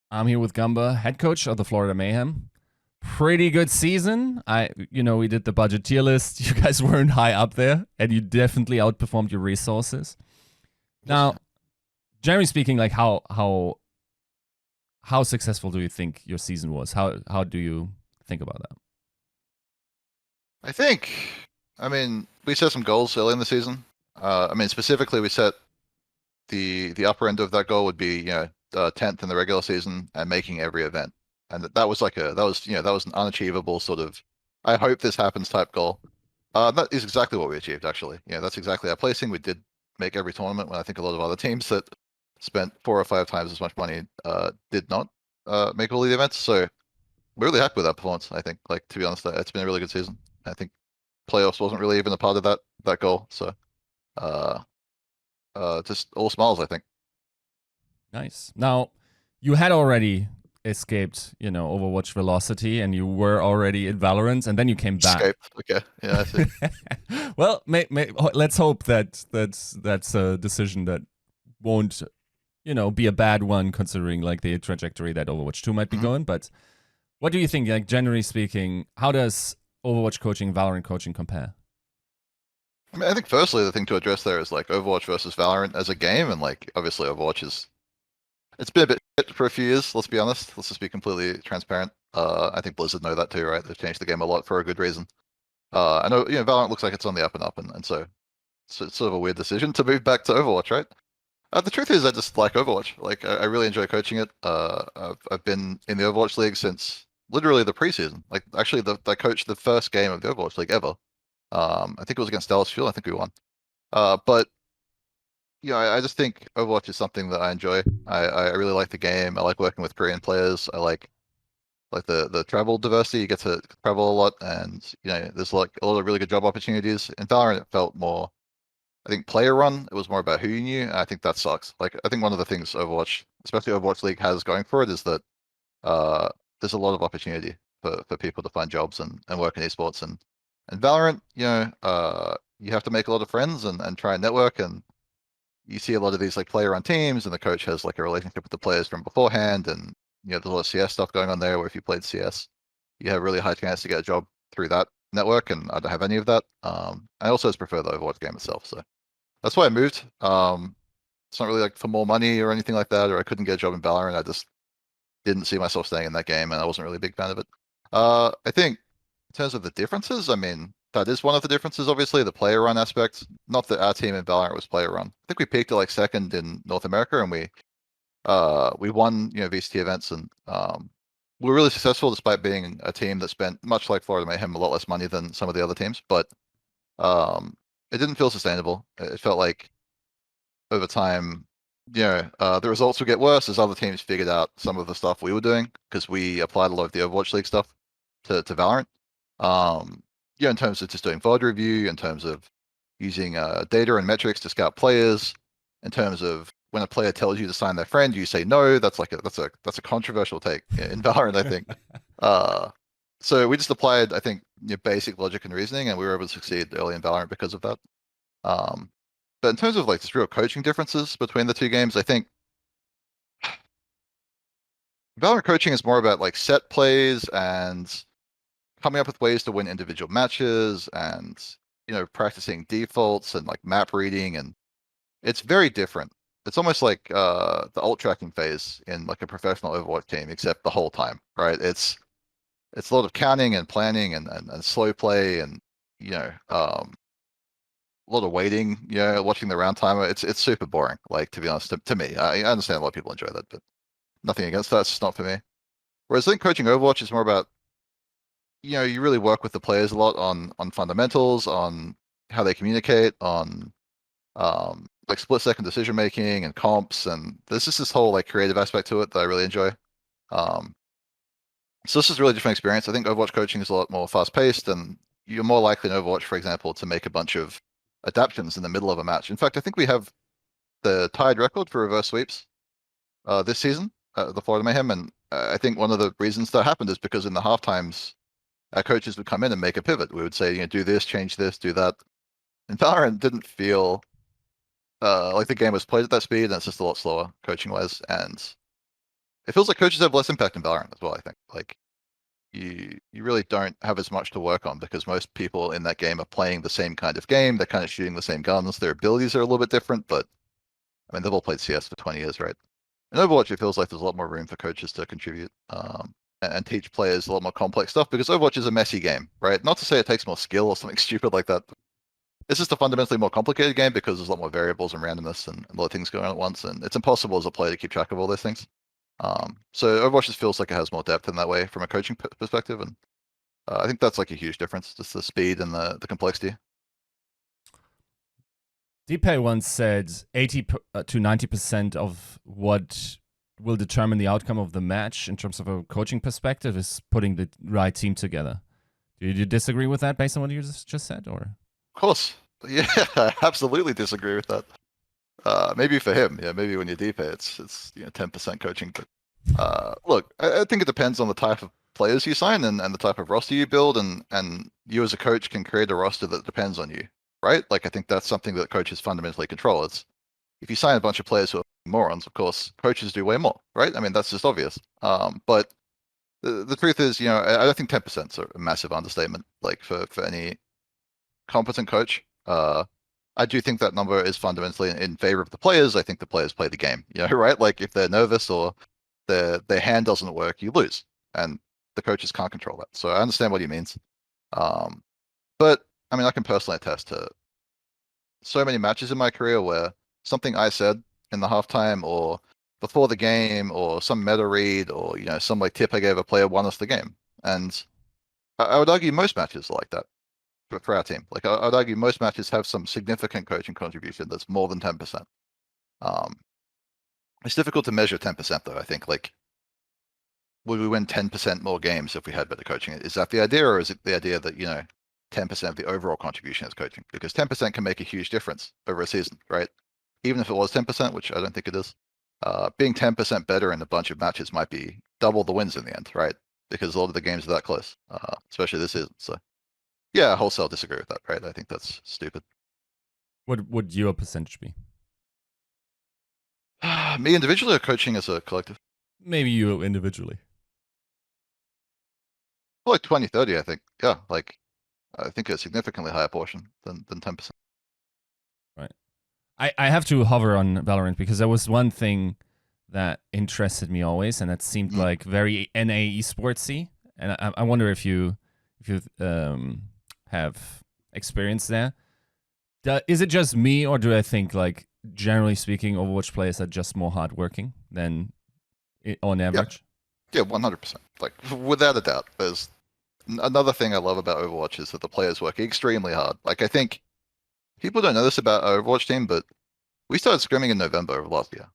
I'm here with Gunba, head coach of the Florida Mayhem. Pretty good season. We did the budget tier list. You guys weren't high up there, and you definitely outperformed your resources. Yes. Now, generally speaking, like how successful do you think your season was? How do you think about that? I think, we set some goals early in the season. Specifically, we set the upper end of that goal would be 10th in the regular season and making every event, and that was an unachievable sort of I hope this happens type goal. That is exactly what we achieved actually. Yeah, that's exactly our placing. We did make every tournament when I think a lot of other teams that spent 4 or 5 times as much money did not make all the events. So we're really happy with that performance. I think, like, to be honest, it's been a really good season. I think playoffs wasn't really even a part of that goal. So, uh, just all smiles, I think. Nice. Now, you had already escaped, Overwatch Velocity, and you were already in Valorant, and then you came back. Escape. Okay. Yeah, I see. Well, let's hope that's a decision that won't, be a bad one considering like the trajectory that Overwatch 2 might be going. But what do you think, like generally speaking, how does Overwatch coaching, Valorant coaching compare? I think firstly the thing to address there is like Overwatch versus Valorant as a game, and like obviously Overwatch it's been a bit shit for a few years. Let's be honest. Let's just be completely transparent. I think Blizzard know that too, right? They've changed the game a lot for a good reason. I know Valorant looks like it's on the up and up, and so it's sort of a weird decision to move back to Overwatch, right? The truth is, I just like Overwatch. Like, I really enjoy coaching it. I've been in the Overwatch League since literally the preseason. Like, actually, I coached the first game of the Overwatch League ever. I think it was against Dallas Fuel. I think we won. But I just think Overwatch is something that I enjoy. I really like the game. I like working with Korean players. I like the travel diversity. You get to travel a lot, and there's like a lot of really good job opportunities. In Valorant, it felt more, I think, player run. It was more about who you knew. And I think that sucks. Like, I think one of the things Overwatch, especially Overwatch League, has going for it is that uh, there's a lot of opportunity for people to find jobs and work in esports. And Valorant, you have to make a lot of friends and try and network. And you see a lot of these like player run teams, and the coach has like a relationship with the players from beforehand. And there's a lot of CS stuff going on there where if you played CS, you have a really high chance to get a job through that network. And I don't have any of that. I also just prefer the Overwatch game itself. So that's why I moved. It's not really like for more money or anything like that, or I couldn't get a job in Valorant. I just didn't see myself staying in that game, and I wasn't really a big fan of it. I think in terms of the differences, that is one of the differences, obviously, the player run aspect. Not that our team in Valorant was player run. I think we peaked at like second in North America, and we won VCT events, and we were really successful despite being a team that spent, much like Florida Mayhem, a lot less money than some of the other teams. But it didn't feel sustainable. It felt like over time, the results would get worse as other teams figured out some of the stuff we were doing, because we applied a lot of the Overwatch League stuff to Valorant. In terms of just doing VOD review, in terms of using data and metrics to scout players, in terms of when a player tells you to sign their friend, you say no. That's a controversial take in Valorant, I think. So we just applied, I think, basic logic and reasoning, and we were able to succeed early in Valorant because of that. But in terms of like just real coaching differences between the two games, I think Valorant coaching is more about like set plays and coming up with ways to win individual matches, and practicing defaults and like map reading, and it's very different. It's almost like the ult tracking phase in like a professional Overwatch team, except the whole time, right? It's a lot of counting and planning and slow play, and a lot of waiting, watching the round timer. It's super boring. Like, to be honest, to me, I understand a lot of people enjoy that, but nothing against that. It's just not for me. Whereas I think coaching Overwatch is more about, you really work with the players a lot on fundamentals, on how they communicate, on like split second decision making and comps, and there's just this whole like creative aspect to it that I really enjoy. Um, so this is a really different experience. I think Overwatch coaching is a lot more fast paced, and you're more likely in Overwatch, for example, to make a bunch of adaptions in the middle of a match. In fact, I think we have the tied record for reverse sweeps this season, the Florida Mayhem, and I think one of the reasons that happened is because in the half times, our coaches would come in and make a pivot. We would say, do this, change this, do that. And Valorant didn't feel like the game was played at that speed, and it's just a lot slower coaching wise. And it feels like coaches have less impact in Valorant as well. I think like you really don't have as much to work on because most people in that game are playing the same kind of game. They're kind of shooting the same guns. Their abilities are a little bit different, but I mean they've all played CS for 20 years, right? In Overwatch, it feels like there's a lot more room for coaches to contribute and teach players a lot more complex stuff because Overwatch is a messy game, right? Not to say it takes more skill or something stupid like that. It's just a fundamentally more complicated game because there's a lot more variables and randomness and a lot of things going on at once, and it's impossible as a player to keep track of all those things. So Overwatch just feels like it has more depth in that way from a coaching perspective, and I think that's like a huge difference, just the speed and the complexity. Dpei once said 80 to 90% of what will determine the outcome of the match in terms of a coaching perspective is putting the right team together. Do you disagree with that based on what you just said, or? Of course, yeah, I absolutely disagree with that. Maybe for him, yeah, maybe when you're Dpei, it's 10% coaching. But look, I think it depends on the type of players you sign and the type of roster you build, and you as a coach can create a roster that depends on you, right? Like I think that's something that coaches fundamentally control. It's if you sign a bunch of players who are morons, of course, coaches do way more, right? I mean that's just obvious. But the truth is, I don't think 10% is a massive understatement. Like for any competent coach, I do think that number is fundamentally in favor of the players. I think the players play the game, right? Like if they're nervous or their hand doesn't work, you lose, and the coaches can't control that. So I understand what he means. But I mean, I can personally attest to so many matches in my career where something I said in the halftime or before the game or some meta read or some like tip I gave a player won us the game. And I would argue most matches are like that for our team. Like I'd argue most matches have some significant coaching contribution that's more than 10%. It's difficult to measure 10% though. I think like would we win 10% more games if we had better coaching? Is that the idea, or is it the idea that 10% of the overall contribution is coaching? Because 10% can make a huge difference over a season, right? Even if it was 10%, which I don't think it is, being 10% better in a bunch of matches might be double the wins in the end, right? Because a lot of the games are that close, especially this season. So yeah, I wholesale disagree with that, right? I think that's stupid. What would your percentage be? Me individually or coaching as a collective? Maybe you individually. Well, like 20, 30, I think. Yeah, like I think a significantly higher portion than 10%. Right. I have to hover on Valorant because there was one thing that interested me always, and that seemed like very NA esportsy. And I wonder if you have experience there. Is it just me, or do I think like generally speaking, Overwatch players are just more hardworking than on average? Yeah, 100%. Like without a doubt. There's another thing I love about Overwatch is that the players work extremely hard. Like I think people don't know this about our Overwatch team, but we started scrimming in November of last year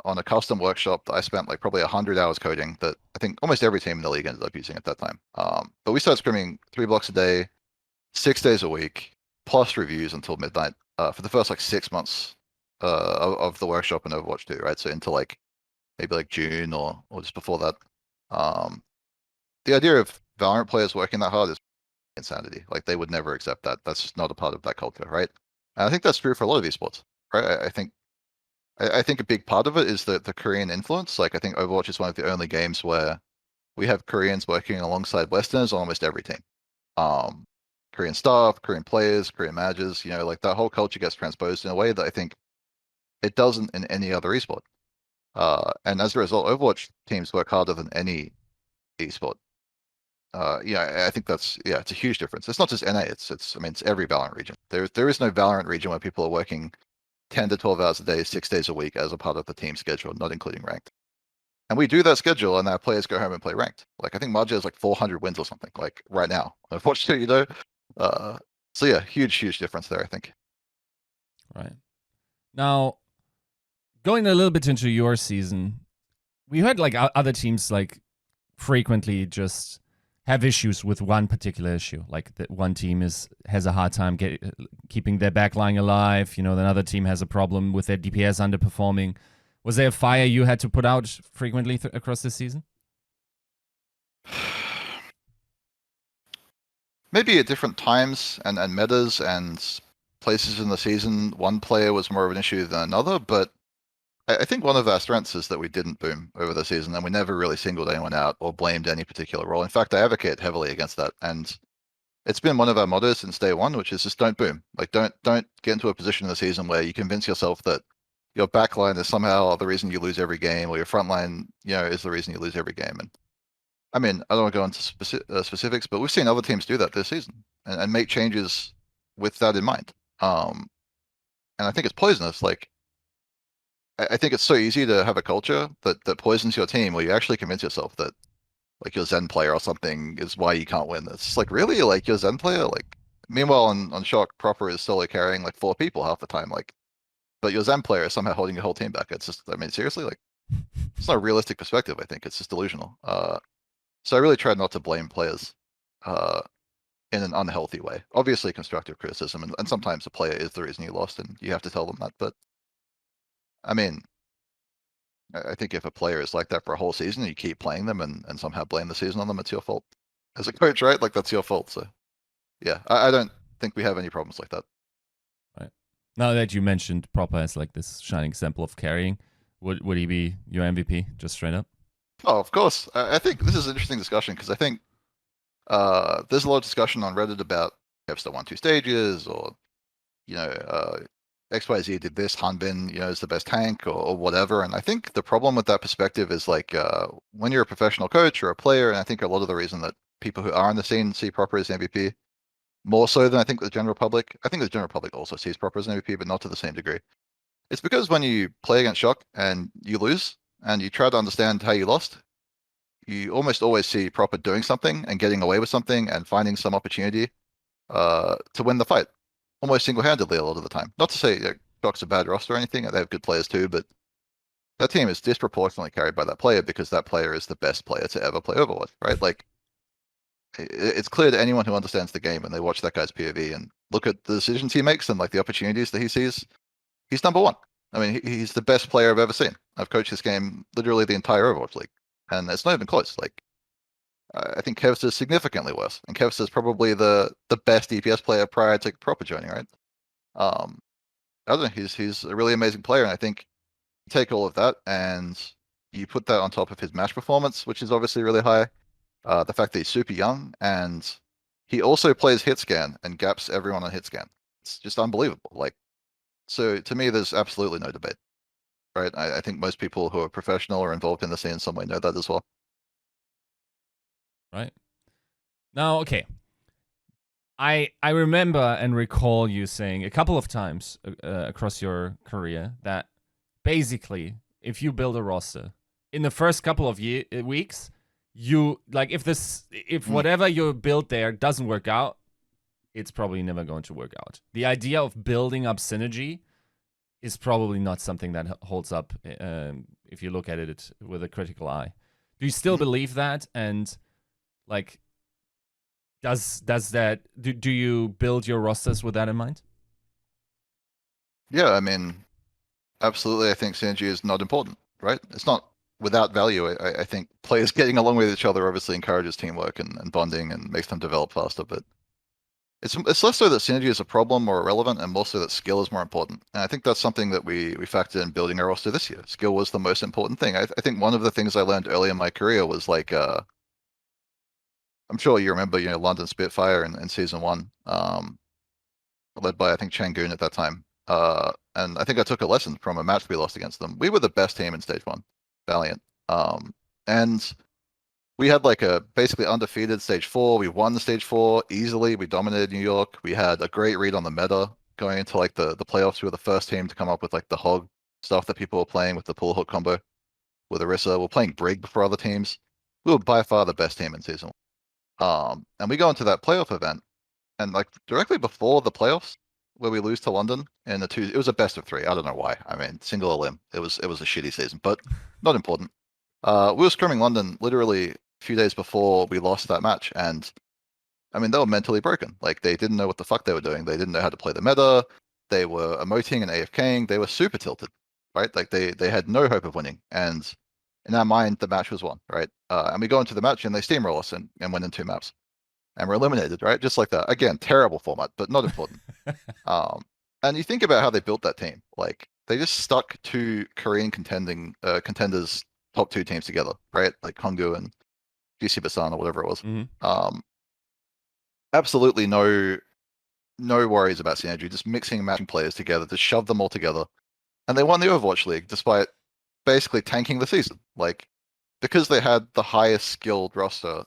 on a custom workshop that I spent like probably 100 hours coding that I think almost every team in the league ended up using at that time. But we started scrimming 3 blocks a day, 6 days a week, plus reviews until midnight for the first like 6 months of the workshop in Overwatch 2, right? So into like maybe like June or just before that. The idea of Valorant players working that hard is insanity. Like they would never accept that. That's just not a part of that culture, right? And I think that's true for a lot of esports, right? I think a big part of it is the Korean influence. Like I think Overwatch is one of the only games where we have Koreans working alongside Westerners on almost every team. Korean staff, Korean players, Korean managers, like that whole culture gets transposed in a way that I think it doesn't in any other esport. And as a result, Overwatch teams work harder than any esport. I think it's a huge difference. It's not just NA, it's every Valorant region. There is no Valorant region where people are working 10 to 12 hours a day, 6 days a week as a part of the team schedule, not including ranked. And we do that schedule, and our players go home and play ranked. Like I think Marja has like 400 wins or something, like right now. Unfortunately, so yeah, huge difference there, I think. Right. Now, going a little bit into your season, we heard like other teams like frequently just have issues with one particular issue. Like that one team has a hard time keeping their backline alive. Another team has a problem with their DPS underperforming. Was there a fire you had to put out frequently across this season? Maybe at different times and metas and places in the season, one player was more of an issue than another, but I think one of our strengths is that we didn't boom over the season, and we never really singled anyone out or blamed any particular role. In fact, I advocate heavily against that, and it's been one of our mottos since day one, which is just don't boom. Like don't get into a position in the season where you convince yourself that your backline is somehow the reason you lose every game, or your front line, is the reason you lose every game. And I mean, I don't want to go into specifics, but we've seen other teams do that this season and make changes with that in mind. And I think it's poisonous. Like, I think it's so easy to have a culture that poisons your team, where you actually convince yourself that like your Zen player or something is why you can't win. It's like, really, like your Zen player. Like, meanwhile on Shock, Proper is solo carrying like 4 people half the time. Like, but your Zen player is somehow holding your whole team back. It's just, I mean, seriously, like, it's not a realistic perspective. I think it's just delusional. So I really try not to blame players in an unhealthy way. Obviously, constructive criticism, and sometimes a player is the reason you lost, and you have to tell them that. But I mean, I think if a player is like that for a whole season, and you keep playing them and somehow blame the season on them, it's your fault as a coach, right? Like, that's your fault. So yeah, I don't think we have any problems like that. Right. Now that you mentioned Proper as like this shining example of carrying, would he be your MVP just straight up? Oh, of course. I think this is an interesting discussion, because I think there's a lot of discussion on Reddit about if the 1-2 stages, or XYZ did this, Hanbin, is the best tank, or whatever. And I think the problem with that perspective is like when you're a professional coach or a player, and I think a lot of the reason that people who are in the scene see Proper as MVP more so than I think the general public. I think the general public also sees Proper as an MVP, but not to the same degree. It's because when you play against Shock and you lose, and you try to understand how you lost, you almost always see Proper doing something and getting away with something and finding some opportunity to win the fight, almost single-handedly a lot of the time. Not to say Shock's a bad roster or anything, they have good players too, but that team is disproportionately carried by that player, because that player is the best player to ever play Overwatch, right? Like, it's clear to anyone who understands the game, and they watch that guy's POV and look at the decisions he makes and like the opportunities that he sees, he's number one. I mean, he's the best player I've ever seen. I've coached this game literally the entire Overwatch League, and it's not even close. Like, I think Kevs is significantly worse, and Kevs is probably the best DPS player prior to Proper joining, right? I don't know. He's a really amazing player, and I think you take all of that and you put that on top of his match performance, which is obviously really high. The fact that he's super young, and he also plays hit scan and gaps everyone on hit scan. It's just unbelievable. Like, so to me, there's absolutely no debate, right? I think most people who are professional or involved in the scene in some way know that as well. Right. Now, okay. I remember and recall you saying a couple of times across your career that basically, if you build a roster in the first couple of weeks, you like if whatever you build there doesn't work out, it's probably never going to work out. The idea of building up synergy is probably not something that holds up if you look at it with a critical eye. Do you still believe that? And like, does that do you build your rosters with that in mind? Yeah, I mean, absolutely. I think synergy is not important, right? It's not without value. I think players getting along with each other obviously encourages teamwork and bonding and makes them develop faster, but it's less so that synergy is a problem or irrelevant, and more so that skill is more important. And I think that's something that we factored in building our roster this year. Skill was the most important thing. I think one of the things I learned early in my career was like, I'm sure you remember, London Spitfire in season 1, led by I think Changoon at that time. And I think I took a lesson from a match we lost against them. We were the best team in stage 1, Valiant. And we had like a basically undefeated stage 4. We won the stage 4 easily. We dominated New York. We had a great read on the meta going into like the playoffs. We were the first team to come up with like the hog stuff that people were playing with the pull hook combo with Orisa. We're playing Brig before other teams. We were by far the best team in season 1. And we go into that playoff event, and like directly before the playoffs, where we lose to London in it was a best of 3. I don't know why. I mean, single elim. It was a shitty season, but not important. We were scrimming London literally a few days before we lost that match, and I mean, they were mentally broken. Like, they didn't know what the fuck they were doing. They didn't know how to play the meta. They were emoting and AFKing. They were super tilted, right? Like, they had no hope of winning. And in our mind, the match was won, right? And we go into the match and they steamroll us and win in 2 maps. And we're eliminated, right? Just like that. Again, terrible format, but not important. And you think about how they built that team. Like, they just stuck two Korean contenders top 2 teams together, right? Like Honggu and GC Busan or whatever it was. Absolutely no worries about synergy, just mixing and matching players together, just shove them all together. And they won the Overwatch League despite basically tanking the season. Like, because they had the highest skilled roster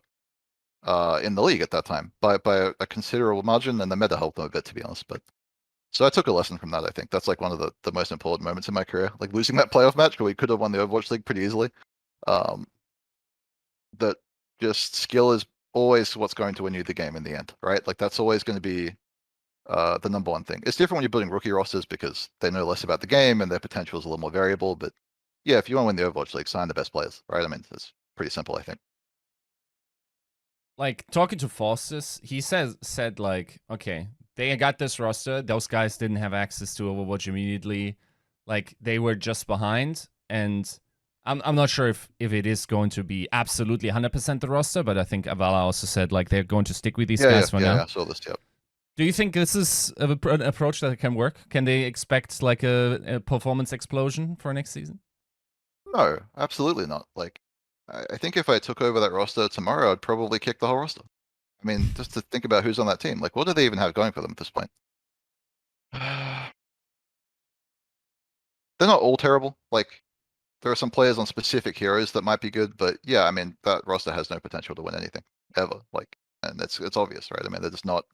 in the league at that time by a considerable margin, and the meta helped them a bit, to be honest. But so I took a lesson from that. I think that's like one of the most important moments in my career, like losing that playoff match where we could have won the Overwatch League pretty easily. That just skill is always what's going to win you the game in the end, right? Like that's always going to be the number one thing. It's different when you're building rookie rosters because they know less about the game and their potential is a little more variable. But yeah, if you want to win the Overwatch League, sign the best players, right? I mean, it's pretty simple, I think. Like talking to Faustus, he said like, okay, they got this roster. Those guys didn't have access to Overwatch immediately. Like they were just behind, and I'm not sure if it is going to be absolutely 100% the roster, but I think Avala also said like they're going to stick with these guys for now. Yeah, I saw this. Yep. Do you think this is an approach that can work? Can they expect like a performance explosion for next season? No, absolutely not. Like, I think if I took over that roster tomorrow, I'd probably kick the whole roster. I mean, just to think about who's on that team. Like, what do they even have going for them at this point? They're not all terrible. Like, there are some players on specific heroes that might be good, but yeah, I mean, that roster has no potential to win anything ever. Like, and it's obvious, right? I mean, they're just not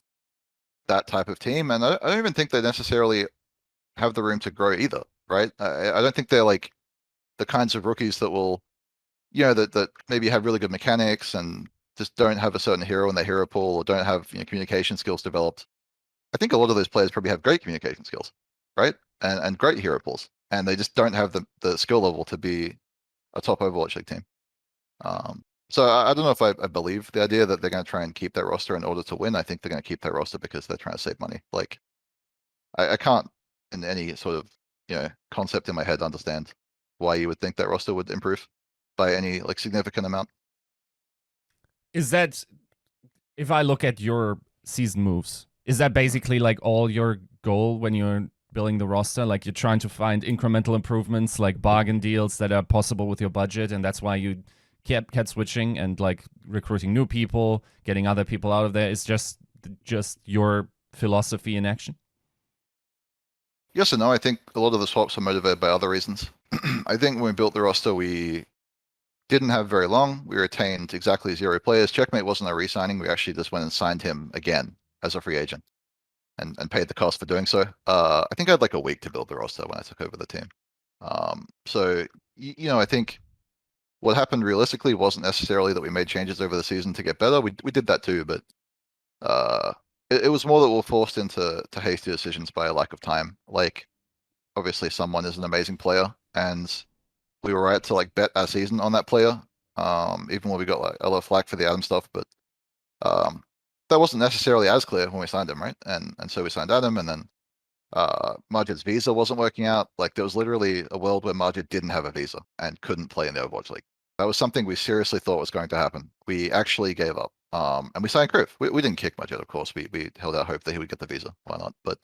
that type of team, and I don't even think they necessarily have the room to grow either, right? I don't think they're like the kinds of rookies that will, you know, that maybe have really good mechanics and just don't have a certain hero in their hero pool or don't have, you know, communication skills developed. I think a lot of those players probably have great communication skills, right? And great hero pools, and they just don't have the skill level to be a top Overwatch League team. So I don't know if I believe the idea that they're going to try and keep that roster in order to win. I think they're going to keep that roster because they're trying to save money. Like, I can't, in any sort of, you know, concept in my head, understand why you would think that roster would improve by any like significant amount. Is that, if I look at your season moves, is that basically like all your goal when you're building the roster? Like you're trying to find incremental improvements, like bargain deals that are possible with your budget, and that's why you kept switching and like recruiting new people, getting other people out of there. Is just your philosophy in action? Yes and no. I think a lot of the swaps are motivated by other reasons. I think when we built the roster, we didn't have very long. We retained exactly 0 players. Checkmate wasn't a re-signing. We actually just went and signed him again as a free agent and paid the cost for doing so. I think I had like a week to build the roster when I took over the team. So, you know, I think what happened realistically wasn't necessarily that we made changes over the season to get better. We did that too, but it was more that we were forced into hasty decisions by a lack of time. Like, obviously, someone is an amazing player, and we were right to like bet our season on that player. Even when we got like a lot of flack for the Adam stuff, but that wasn't necessarily as clear when we signed him, right? And so we signed Adam, and then Majid's visa wasn't working out. Like there was literally a world where Majid didn't have a visa and couldn't play in the Overwatch League. That was something we seriously thought was going to happen. We actually gave up. And we signed Kriv. We didn't kick Majid, of course. We held out hope that he would get the visa. Why not? But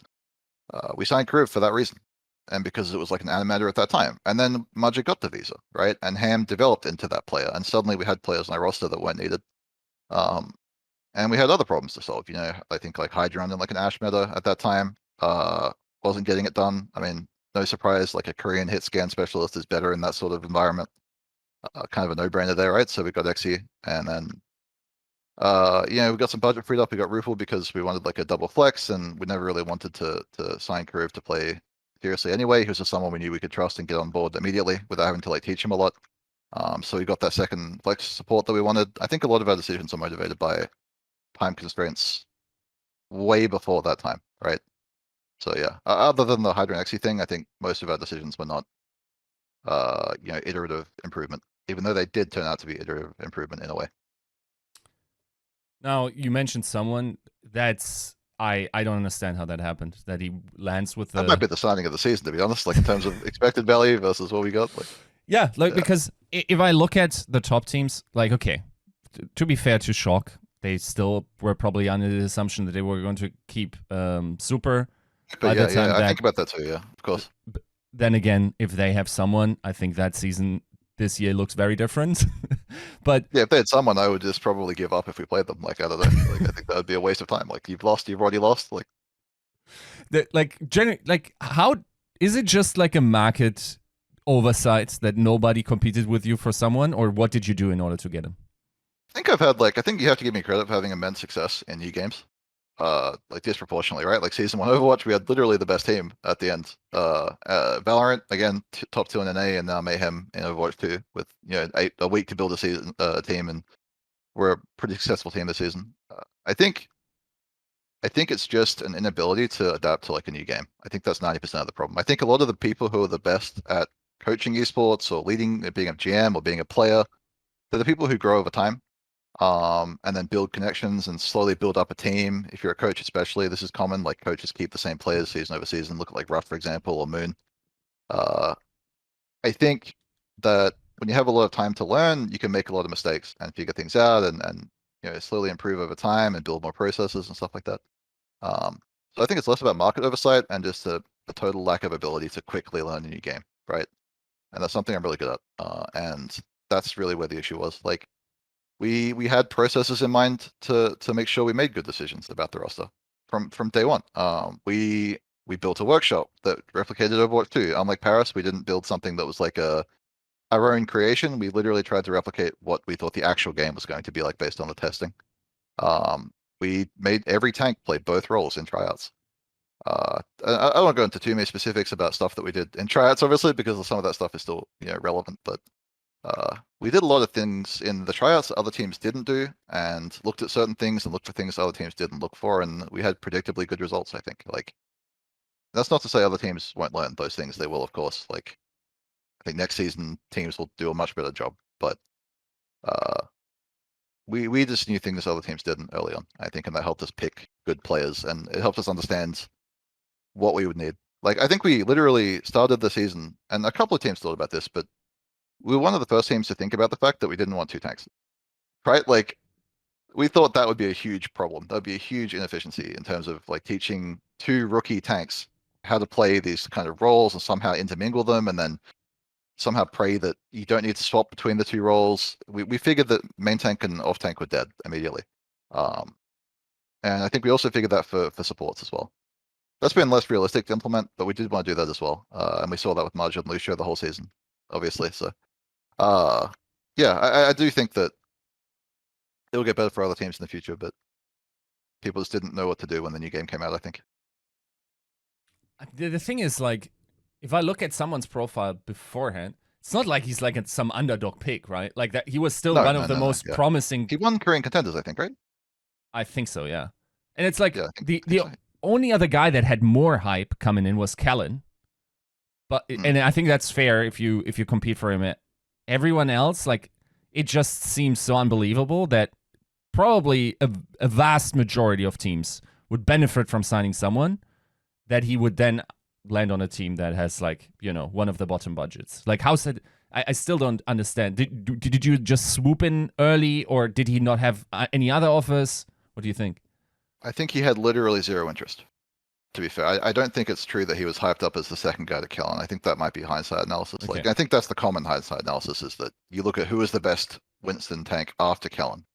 we signed Kriv for that reason. And because it was like an animator at that time. And then Majid got the visa, right? And Ham developed into that player. And suddenly we had players on our roster that weren't needed. And we had other problems to solve. You know, I think like Hydron and like an Ash meta at that time wasn't getting it done. I mean, no surprise, like a Korean hit scan specialist is better in that sort of environment. Kind of a no-brainer there, right? So we got Xzi, and then you know, we got some budget freed up. We got Rufel because we wanted like a double flex, and we never really wanted to sign Karev to play seriously anyway. He was just someone we knew we could trust and get on board immediately without having to like teach him a lot. So we got that second flex support that we wanted. I think a lot of our decisions are motivated by time constraints way before that time, right? So yeah, other than the Hydron Xi thing, I think most of our decisions were not, you know, iterative improvement, even though they did turn out to be iterative improvement in a way. Now, you mentioned someone that's I don't understand how that happened. That he lands with that might be the signing of the season, to be honest. Like in terms of expected value versus what we got. Like, yeah, because if I look at the top teams, like okay, to be fair to Shock, they still were probably under the assumption that they were going to keep Super. But yeah, I think about that too. Yeah, of course. then again, if they have someone, I think that season this year looks very different. But Yeah, if they had someone, I would just probably give up if we played them. Like, I don't know. Like, I think that would be a waste of time. Like, you've already lost. Like, how is it just like a market oversight that nobody competed with you for someone, or what did you do in order to get him? I think you have to give me credit for having immense success in new games. Like disproportionately, right? Like season 1 Overwatch, we had literally the best team at the end. Valorant, again, top 2 in NA, and now Mayhem in Overwatch 2 with, a week to build a season team, and we're a pretty successful team this season. I think it's just an inability to adapt to like a new game. I think that's 90% of the problem. I think a lot of the people who are the best at coaching esports or leading, being a GM or being a player, they're the people who grow over time, and then build connections and slowly build up a team. If you're a coach, especially, this is common. Like coaches keep the same players season over season. Look at like Ruff, for example, or Moon. I think that when you have a lot of time to learn, you can make a lot of mistakes and figure things out, and slowly improve over time and build more processes and stuff like that. So I think it's less about market oversight and just a total lack of ability to quickly learn a new game, right? And that's something I'm really good at. And that's really where the issue was. Like, we had processes in mind to make sure we made good decisions about the roster from day one. We built a workshop that replicated Overwatch 2. Unlike Paris, we didn't build something that was like our own creation. We literally tried to replicate what we thought the actual game was going to be like based on the testing. We made every tank play both roles in tryouts. I don't want to go into too many specifics about stuff that we did in tryouts, obviously, because some of that stuff is still relevant. But we did a lot of things in the tryouts that other teams didn't do, and looked at certain things and looked for things other teams didn't look for, and we had predictably good results. I think. Like, that's not to say other teams won't learn those things. They will, of course. Like, I think next season teams will do a much better job, but we just knew things other teams didn't early on, I think, and that helped us pick good players, and it helped us understand what we would need. Like, I think we literally started the season, and a couple of teams thought about this, but we were one of the first teams to think about the fact that we didn't want 2 tanks, right? Like, we thought that would be a huge problem. That would be a huge inefficiency in terms of like teaching 2 rookie tanks how to play these kind of roles and somehow intermingle them, and then somehow pray that you don't need to swap between the 2 roles. We figured that main tank and off tank were dead immediately. And I think we also figured that for supports as well. That's been less realistic to implement, but we did want to do that as well. And we saw that with Marja and Lucio the whole season, obviously. So, yeah, I do think that it will get better for other teams in the future, but people just didn't know what to do when the new game came out, I think. The thing is, like, if I look at someone's profile beforehand, it's not like he's like some underdog pick, right? Like that, he was still one of the most promising. He won Korean Contenders, I think, right? I think so, yeah. And it's like Yeah, the only other guy that had more hype coming in was Kellen, but and I think that's fair if you compete for him. Everyone else, like, it just seems so unbelievable that probably a vast majority of teams would benefit from signing someone that he would then land on a team that has, like, one of the bottom budgets. Like, how's it? I still don't understand. Did you just swoop in early, or did he not have any other offers? What do you think? I think he had literally 0 interest, to be fair. I don't think it's true that he was hyped up as the second guy to Kellen. I think that might be hindsight analysis. Okay. Like, I think that's the common hindsight analysis, is that you look at who is the best Winston tank after Kellen.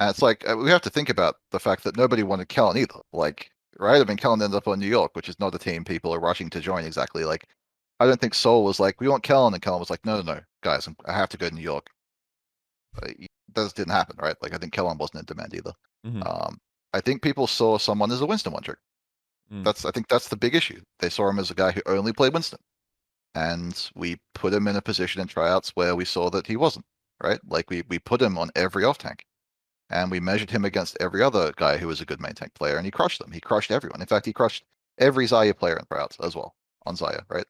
And it's like, we have to think about the fact that nobody wanted Kellen either. Like, right? I mean, Kellen ended up on New York, which is not a team people are rushing to join exactly. Like, I don't think Seoul was like, we want Kellen, and Kellen was like, no, guys, I have to go to New York. That just didn't happen, right? Like, I think Kellen wasn't in demand either. Mm-hmm. I think people saw someone as a Winston one trick. I think that's the big issue. They saw him as a guy who only played Winston, and we put him in a position in tryouts where we saw that he wasn't, right? Like, we put him on every off tank, and we measured him against every other guy who was a good main tank player, and he crushed them. He crushed everyone. In fact, he crushed every Xayah player in tryouts as well on Xayah, right?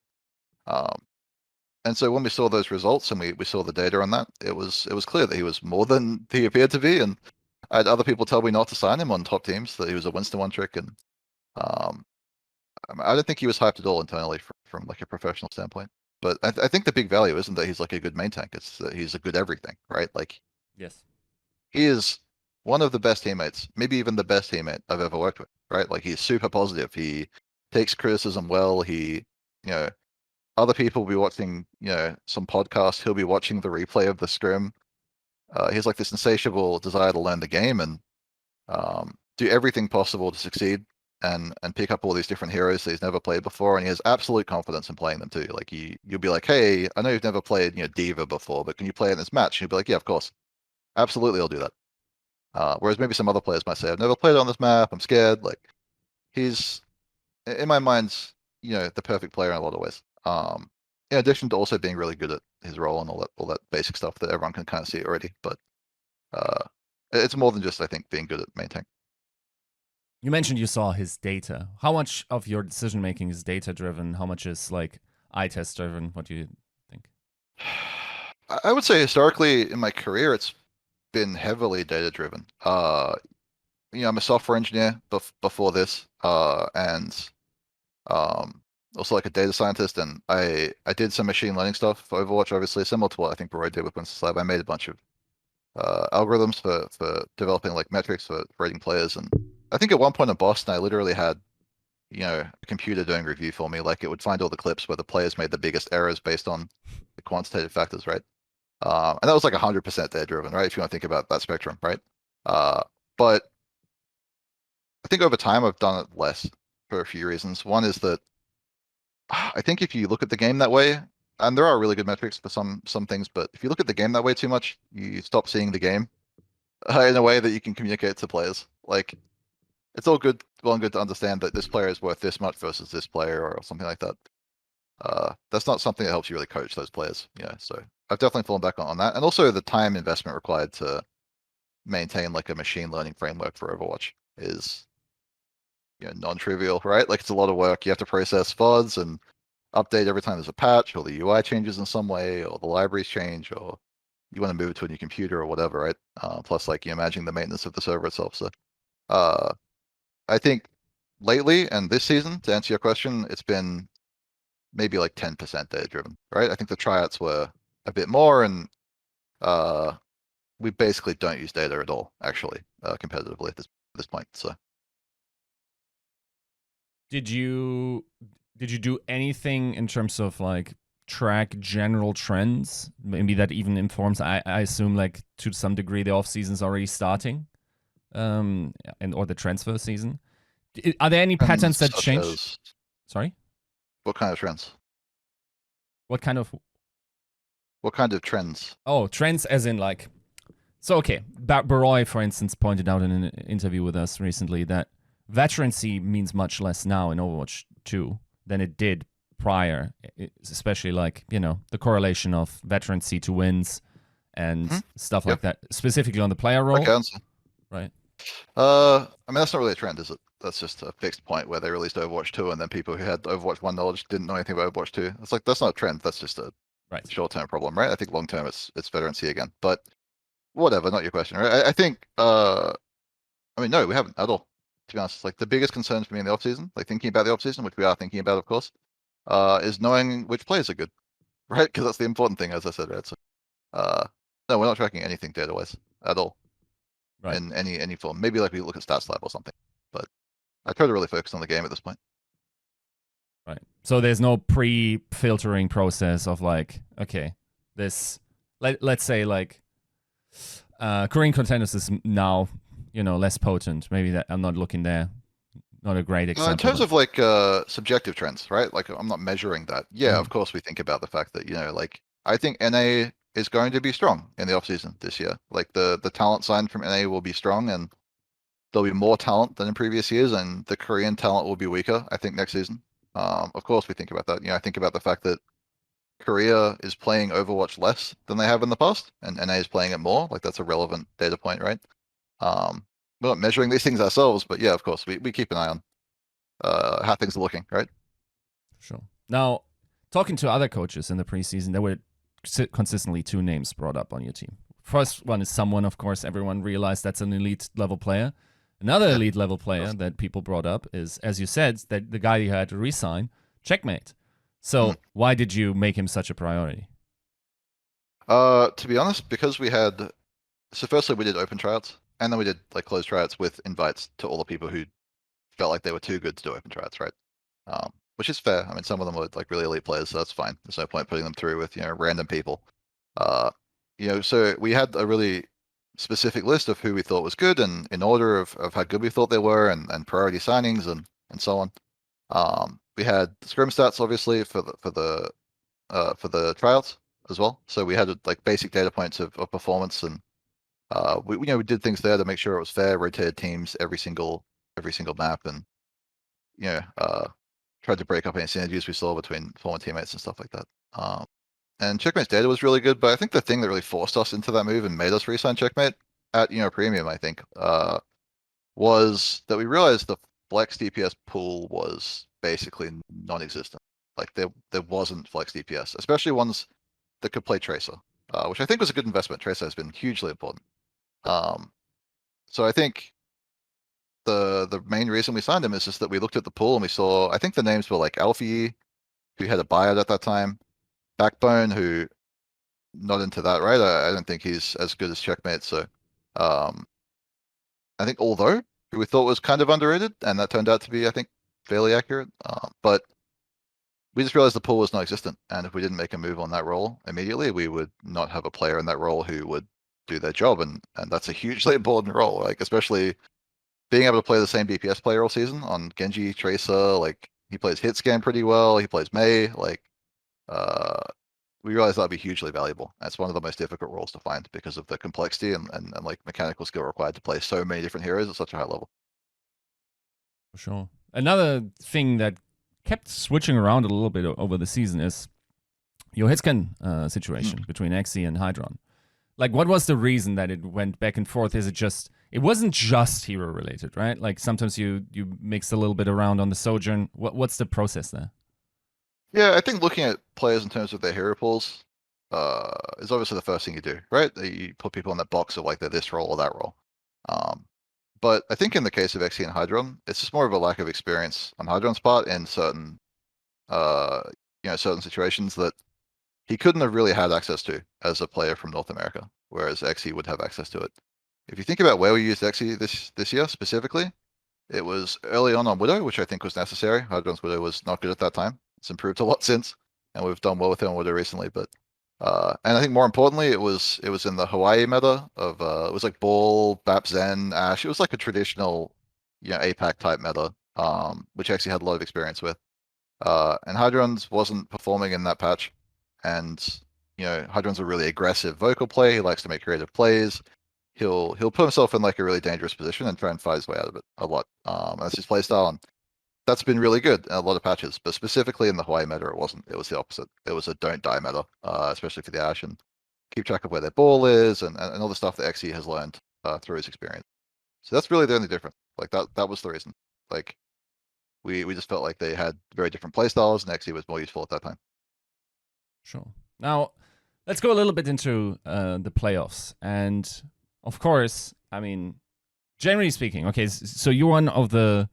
And so when we saw those results and we saw the data on that, it was clear that he was more than he appeared to be. And I had other people tell me not to sign him on top teams, that he was a Winston one trick. And I don't think he was hyped at all internally from like a professional standpoint. But I think the big value isn't that he's like a good main tank. It's that he's a good everything, right? Like, Yes, he is one of the best teammates, maybe even the best teammate I've ever worked with, right? Like, he's super positive. He takes criticism well. He, other people will be watching, some podcast. He'll be watching the replay of the scrim. He has like this insatiable desire to learn the game and do everything possible to succeed and pick up all these different heroes that he's never played before, and he has absolute confidence in playing them too. Like you'll be like, hey, I know you've never played Diva before, but can you play in this match? And he'll be like, yeah, of course, absolutely, I'll do that. Whereas maybe some other players might say, I've never played on this map, I'm scared. Like he's in my mind, the perfect player in a lot of ways. In addition to also being really good at his role and all that basic stuff that everyone can kind of see already. But it's more than just, I think, being good at maintaining. You mentioned you saw his data. How much of your decision making is data driven? How much is like eye test driven? What do you think? I would say historically in my career, it's been heavily data driven. I'm a software engineer before this, and also like a data scientist, and I did some machine learning stuff for Overwatch, obviously similar to what I think Roy did with Winston's Lab. I made a bunch of algorithms for developing like metrics for rating players, and I think at one point in Boston, I literally had a computer doing review for me. Like it would find all the clips where the players made the biggest errors based on the quantitative factors, right? And that was like 100% data driven, right? If you want to think about that spectrum, right? But I think over time I've done it less for a few reasons. One is that I think if you look at the game that way, and there are really good metrics for some things, but if you look at the game that way too much, you stop seeing the game in a way that you can communicate to players. Like it's all good, well and good to understand that this player is worth this much versus this player or something like that. That's not something that helps you really coach those players. Yeah, so I've definitely fallen back on that, and also the time investment required to maintain like a machine learning framework for Overwatch is non-trivial, right? Like it's a lot of work. You have to process FODs and update every time there's a patch or the UI changes in some way or the libraries change or you want to move it to a new computer or whatever, right? Plus like you imagine the maintenance of the server itself. So I think lately and this season, to answer your question, it's been maybe like 10% data driven, right? I think the tryouts were a bit more, and we basically don't use data at all, actually, competitively at this point. So, did you do anything in terms of like track general trends? Maybe that even informs. I assume like to some degree the off season's already starting, and or the transfer season. Are there any patterns that change? Sorry. What kind of trends? What kind of trends? Oh, trends as in like. So, okay, Baroy, for instance, pointed out in an interview with us recently that veterancy means much less now in Overwatch 2 than it did prior, especially like, the correlation of veterancy to wins and stuff like that, specifically on the player role. Okay, right. I mean, that's not really a trend, is it? That's just a fixed point where they released Overwatch 2 and then people who had Overwatch 1 knowledge didn't know anything about Overwatch 2. It's like, that's not a trend. That's just a short-term problem, right? I think long-term it's veterancy again, but whatever, not your question, right? I think, I mean, no, we haven't at all, to be honest. Like the biggest concern for me in the offseason, like thinking about the offseason, which we are thinking about, of course, is knowing which players are good, right? Because that's the important thing, as I said, right? So, no, we're not tracking anything data-wise at all. Right. In any form. Maybe like we look at Stats Lab or something, but I try to really focus on the game at this point. Right. So there's no pre-filtering process of like, okay, this, let's say like, Korean contenders is now, less potent. Maybe that I'm not looking there. Not a great example. In terms of like subjective trends, right? Like I'm not measuring that. Yeah, of course we think about the fact that, like I think NA is going to be strong in the offseason this year. Like the talent signed from NA will be strong, and there'll be more talent than in previous years, and the Korean talent will be weaker, I think, next season. Of course we think about that. I think about the fact that Korea is playing Overwatch less than they have in the past, and NA is playing it more. Like that's a relevant data point, right? We're not measuring these things ourselves, but yeah, of course, we keep an eye on how things are looking, right? Sure. Now, talking to other coaches in the preseason, there were consistently two names brought up on your team. First one is someone, of course, everyone realized that's an elite level player. Another elite level player that people brought up is, as you said, that the guy you had to resign, Checkmate. So why did you make him such a priority? To be honest, because we had, so firstly we did open tryouts, and then we did like closed tryouts with invites to all the people who felt like they were too good to do open tryouts, right? which is fair. I mean, some of them were like really elite players, so that's fine. There's no point putting them through with random people. Uh, so we had a really specific list of who we thought was good, and in order of how good we thought they were, and priority signings and so on. We had scrim stats obviously for the tryouts as well. So we had like basic data points of performance, and we did things there to make sure it was fair. Rotated teams every single map, and tried to break up any synergies we saw between former teammates and stuff like that. And Checkmate's data was really good, but I think the thing that really forced us into that move and made us re-sign Checkmate at premium, I think, was that we realized the flex DPS pool was basically non-existent. Like there wasn't flex DPS, especially ones that could play Tracer, which I think was a good investment. Tracer has been hugely important. So I think the main reason we signed him is just that we looked at the pool and we saw, I think the names were like Alfie, who had a buyout at that time, Backbone, who not into that, right? I don't think he's as good as Checkmate. So I think Although, who we thought was kind of underrated, and that turned out to be, I think, fairly accurate. But we just realized the pool was non-existent, and if we didn't make a move on that role immediately, we would not have a player in that role who would do their job, and that's a hugely important role, like especially being able to play the same DPS player all season on Genji, Tracer. Like he plays hit scan pretty well, he plays Mei, like we realized that'd be hugely valuable. That's one of the most difficult roles to find because of the complexity and like mechanical skill required to play so many different heroes at such a high level. For sure. Another thing that kept switching around a little bit over the season is your hitscan situation between Xzi and Hydron. Like, what was the reason that it went back and forth? Is it just, it wasn't just hero related, right? Like sometimes you mix a little bit around on the Sojourn. What's the process there? Yeah, I think looking at players in terms of their hero pools is obviously the first thing you do, right? You put people in that box of like they're this role or that role. But I think in the case of Xzi and Hydron, it's just more of a lack of experience on Hydron's part in certain certain situations that he couldn't have really had access to as a player from North America, whereas Xzi would have access to it. If you think about where we used Xzi this year specifically, it was early on Widow, which I think was necessary. Hydron's Widow was not good at that time. It's improved a lot since, and we've done well with him on Widow recently. But and I think more importantly, it was in the Hawaii meta of it was like Ball, Bap Zen, Ash. It was like a traditional APAC type meta, which actually had a lot of experience with. And Hydron's wasn't performing in that patch, and Hydron's a really aggressive vocal play. He likes to make creative plays. He'll put himself in like a really dangerous position and try and fight his way out of it a lot. That's his playstyle, and that's been really good in a lot of patches. But specifically in the Hawaii meta, it wasn't. It was the opposite. It was a don't die meta, especially for the Ash, and keep track of where their ball is and all the stuff that Xzi has learned through his experience. So that's really the only difference. Like that was the reason. Like we just felt like they had very different playstyles, and Xzi was more useful at that time. Sure. Now, let's go a little bit into the playoffs. And of course, I mean, generally speaking, okay, so you're one of the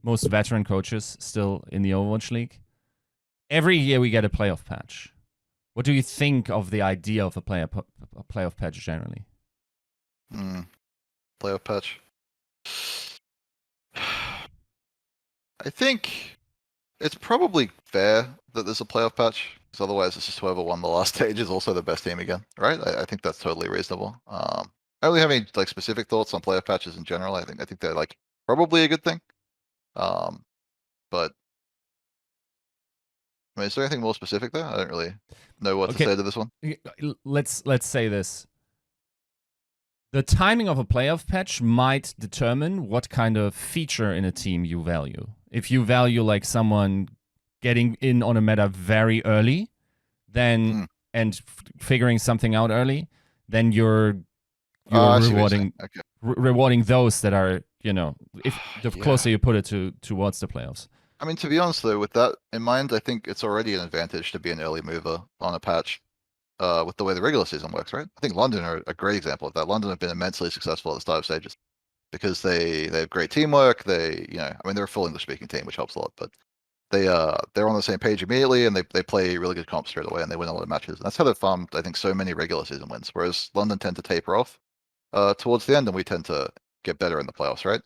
most veteran coaches still in the Overwatch League. Every year we get a playoff patch. What do you think of the idea of a playoff patch generally? Playoff patch. I think it's probably fair that there's a playoff patch, because otherwise it's just whoever won the last stage is also the best team again, right? I think that's totally reasonable. I don't really have any like specific thoughts on playoff patches in general. I think they're like probably a good thing. But I mean, is there anything more specific there? I don't really know what to say to this one. Let's say this. The timing of a playoff patch might determine what kind of feature in a team you value. If you value like someone getting in on a meta very early, then and figuring something out early, then you're rewarding rewarding those that are, if the closer you put it towards the playoffs. I mean, to be honest though, with that in mind, I think it's already an advantage to be an early mover on a patch. With the way the regular season works, right? I think London are a great example of that. London have been immensely successful at the start of stages because they have great teamwork. I mean, they're a full English speaking team, which helps a lot, but they're on the same page immediately, and they play really good comps straight away, and they win a lot of matches. And that's how they've farmed, I think, so many regular season wins. Whereas London tend to taper off towards the end, and we tend to get better in the playoffs, right?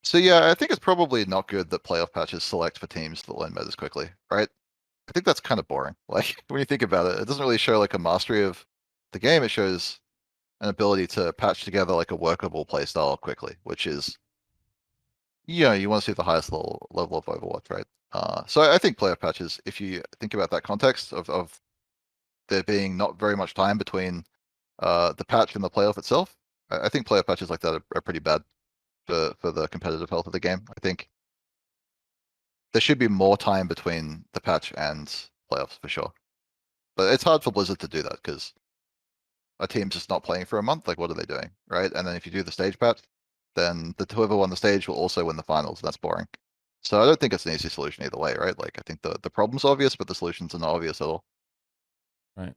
So yeah, I think it's probably not good that playoff patches select for teams that learn metas quickly, right? I think that's kind of boring. Like when you think about it, it doesn't really show like a mastery of the game. It shows an ability to patch together like a workable playstyle quickly, which is, you want to see the highest level of Overwatch, right? So I think playoff patches, if you think about that context of there being not very much time between the patch and the playoff itself, I think playoff patches like that are pretty bad for the competitive health of the game. I think there should be more time between the patch and playoffs for sure. But it's hard for Blizzard to do that because a team's just not playing for a month. Like, what are they doing, right? And then if you do the stage patch, then whoever won the stage will also win the finals. That's boring. So I don't think it's an easy solution either way, right? Like, I think the problem's obvious, but the solutions are not obvious at all. Right.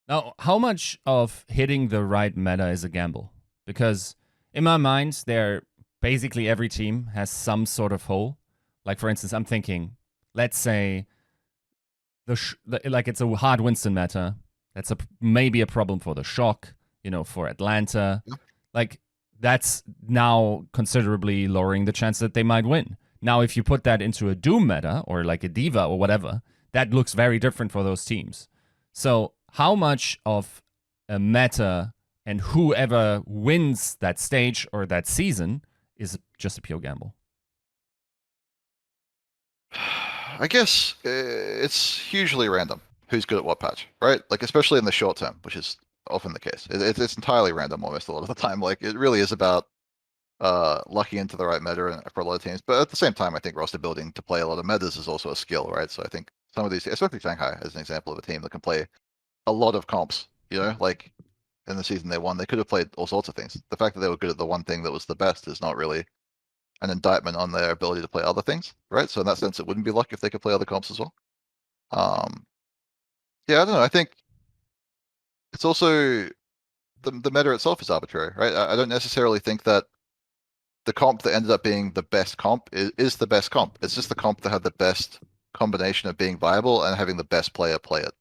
Now, how much of hitting the right meta is a gamble? Because in my mind, basically every team has some sort of hole. Like, for instance, I'm thinking, let's say like it's a hard Winston meta. That's maybe a problem for the Shock, for Atlanta. Yeah. Like, that's now considerably lowering the chance that they might win. Now, if you put that into a Doom meta or like a Diva or whatever, that looks very different for those teams. So, how much of a meta and whoever wins that stage or that season is just a pure gamble? I guess it's hugely random who's good at what patch, right? Like, especially in the short term, which is often the case. It's entirely random almost a lot of the time. Like, it really is about lucky into the right meta for a lot of teams. But at the same time, I think roster building to play a lot of metas is also a skill, right? So I think some of these, especially Shanghai as an example of a team that can play a lot of comps, like in the season they won, they could have played all sorts of things. The fact that they were good at the one thing that was the best is not really an indictment on their ability to play other things, right? So in that sense, it wouldn't be luck if they could play other comps as well. Yeah, I don't know. I think it's also the meta itself is arbitrary, right? I don't necessarily think that the comp that ended up being the best comp is the best comp. It's just the comp that had the best combination of being viable and having the best player play it.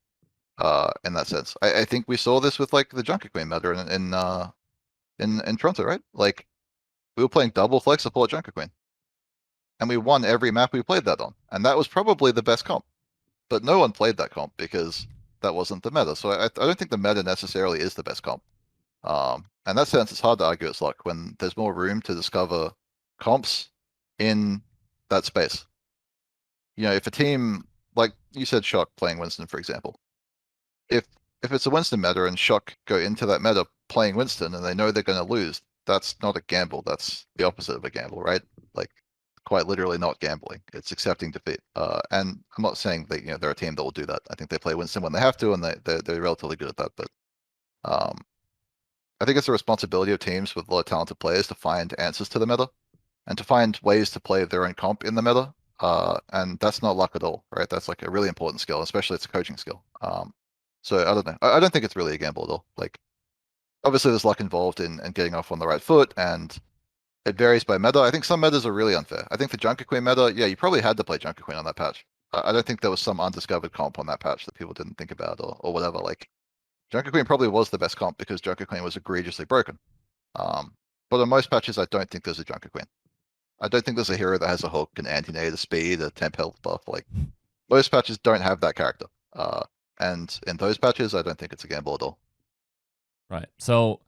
In that sense, I think we saw this with like the Junker Queen meta in Toronto, right? Like we were playing double flex support Junker Queen, and we won every map we played that on, and that was probably the best comp. But no one played that comp because that wasn't the meta. So I don't think the meta necessarily is the best comp. In that sense, it's hard to argue it's luck when there's more room to discover comps in that space. If a team, like you said, Shock playing Winston, for example, if it's a Winston meta and Shock go into that meta playing Winston and they know they're going to lose, that's not a gamble. That's the opposite of a gamble, right? Like quite literally not gambling. It's accepting defeat. And I'm not saying that they're a team that will do that. I think they play Winston when they have to, and they're relatively good at that. But um, I think it's a responsibility of teams with a lot of talented players to find answers to the meta and to find ways to play their own comp in the meta. And that's not luck at all, right? That's like a really important skill, especially it's a coaching skill. So I don't know. I don't think it's really a gamble at all. Like obviously there's luck involved in getting off on the right foot, and it varies by meta. I think some metas are really unfair. I think the Junker Queen meta, yeah, you probably had to play Junker Queen on that patch. I don't think there was some undiscovered comp on that patch that people didn't think about or whatever. Like Junker Queen probably was the best comp because Junker Queen was egregiously broken. But on most patches, I don't think there's a Junker Queen. I don't think there's a hero that has a hook, an anti-nade, a speed, a temp health buff. Like most patches don't have that character. And in those patches, I don't think it's a gamble at all. Right. So,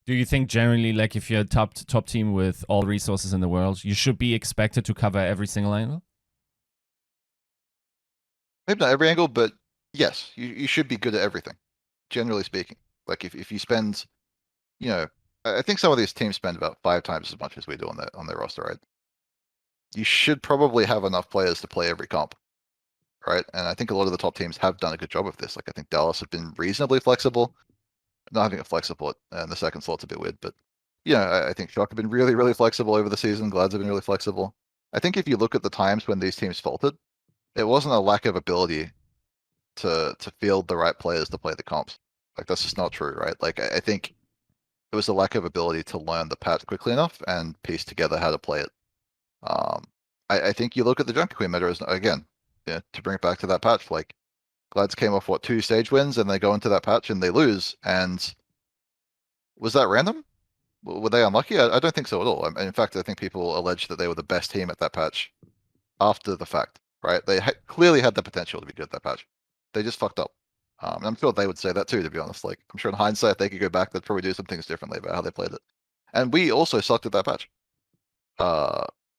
do you think generally, like, if you're a top team with all the resources in the world, you should be expected to cover every single angle? Maybe not every angle, but yes, you should be good at everything, generally speaking. Like if you spend, I think some of these teams spend about 5 times as much as we do on their roster, right? You should probably have enough players to play every comp, right? And I think a lot of the top teams have done a good job of this. Like I think Dallas have been reasonably flexible. Not having a flex support in the second slot's a bit weird, but I think Shock have been really, really flexible over the season. Glads have been really flexible. I think if you look at the times when these teams faltered, it wasn't a lack of ability to field the right players to play the comps. Like that's just not true, right? Like I think it was a lack of ability to learn the patch quickly enough and piece together how to play it. Um, I think you look at the Junker Queen meta as again, to bring it back to that patch, like Glads came off 2 stage wins and they go into that patch and they lose. And was that random? Were they unlucky? I don't think so at all. In fact, I think people allege that they were the best team at that patch after the fact, right? They clearly had the potential to be good at that patch. They just fucked up. And I'm sure they would say that too, to be honest. Like, I'm sure in hindsight, they could go back, they'd probably do some things differently about how they played it. And we also sucked at that patch.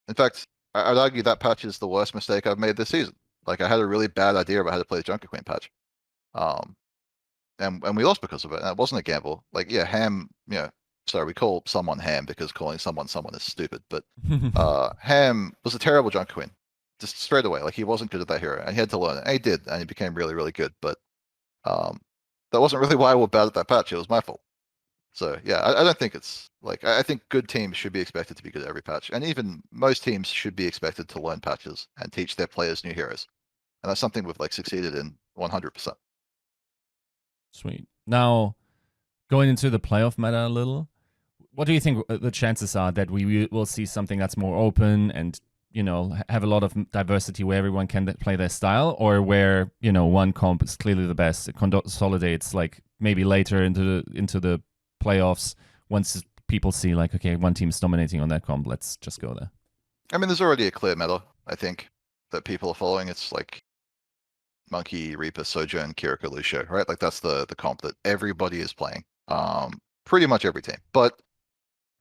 In fact, I'd argue that patch is the worst mistake I've made this season. Like, I had a really bad idea about how to play the Junker Queen patch. And we lost because of it. And it wasn't a gamble. Like, yeah, Ham, sorry, we call someone Ham because calling someone is stupid. But Ham was a terrible Junker Queen. Just straight away. Like, he wasn't good at that hero. And he had to learn it. And he did. And he became really, really good. But that wasn't really why we're bad at that patch. It was my fault. So yeah, I don't think it's like I think good teams should be expected to be good at every patch, and even most teams should be expected to learn patches and teach their players new heroes, and that's something we've like succeeded in 100%. Sweet. Now, going into the playoff meta a little, what do you think the chances are that we will see something that's more open and have a lot of diversity where everyone can play their style, or where one comp is clearly the best, it consolidates like maybe later into the playoffs once people see like, okay, one team is dominating on that comp, let's just go there? I mean, there's already a clear meta, I think, that people are following. It's like Monkey, Reaper, Sojourn, Kiriko, Lucio, right? Like that's the comp that everybody is playing. Pretty much every team. But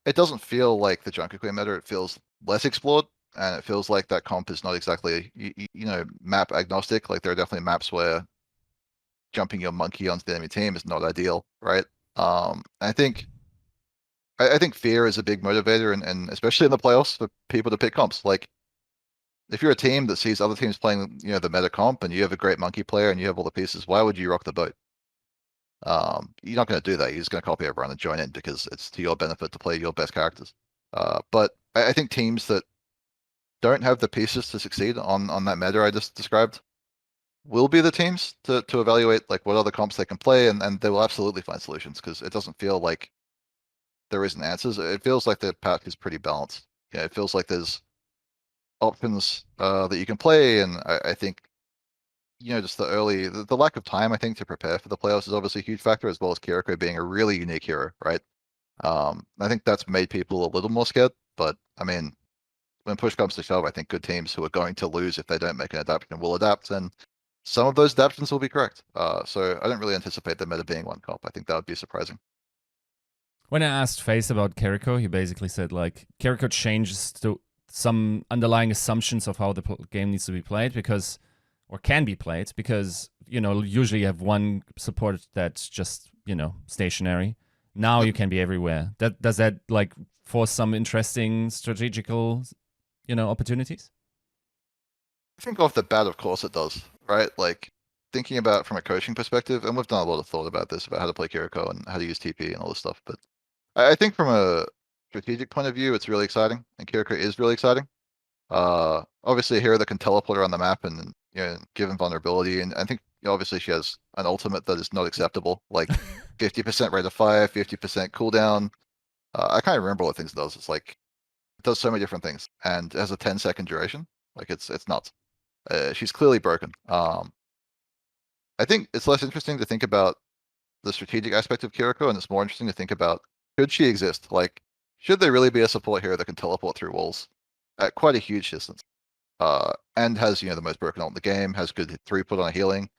it doesn't feel like the Junker Queen meta. It feels less explored, and it feels like that comp is not exactly map agnostic. Like there are definitely maps where jumping your monkey onto the enemy team is not ideal, right? I think fear is a big motivator, and especially in the playoffs for people to pick comps. Like if you're a team that sees other teams playing, the meta comp, and you have a great monkey player and you have all the pieces, why would you rock the boat? You're not going to do that. You're just going to copy everyone and join in because it's to your benefit to play your best characters. But I think teams that don't have the pieces to succeed on that meta I just described will be the teams to evaluate like what other comps they can play, and they will absolutely find solutions because it doesn't feel like there isn't answers. It feels like the pack is pretty balanced. Yeah, it feels like there's options that you can play, and I think just the lack of time I think to prepare for the playoffs is obviously a huge factor, as well as Kiriko being a really unique hero, right? I think that's made people a little more scared, but I mean, when push comes to shove, I think good teams who are going to lose if they don't make an adaptation will adapt, and some of those adaptations will be correct. So I don't really anticipate the meta being one comp. I think that would be surprising. When I asked Face about Kiriko, he basically said like Kiriko changes to some underlying assumptions of how the game needs to be played or can be played because usually you have one support that's just stationary. Now you can be everywhere. Does that like force some interesting strategical opportunities? I think off the bat, of course it does, right? Like thinking about it from a coaching perspective, and we've done a lot of thought about this, about how to play Kiriko and how to use TP and all this stuff. But I think from a strategic point of view, it's really exciting, and Kiriko is really exciting. Obviously a hero that can teleport around the map and give invulnerability, and I think obviously she has an ultimate that is not acceptable, like 50% rate of fire, 50% cooldown. I can't remember what things it does. It's like it does so many different things, and it has a 10-second duration. Like it's nuts. She's clearly broken. I think it's less interesting to think about the strategic aspect of Kiriko, and it's more interesting to think about, could she exist? Like, should there really be a support hero that can teleport through walls at quite a huge distance? And has the most broken ult in the game, has good throughput on healing.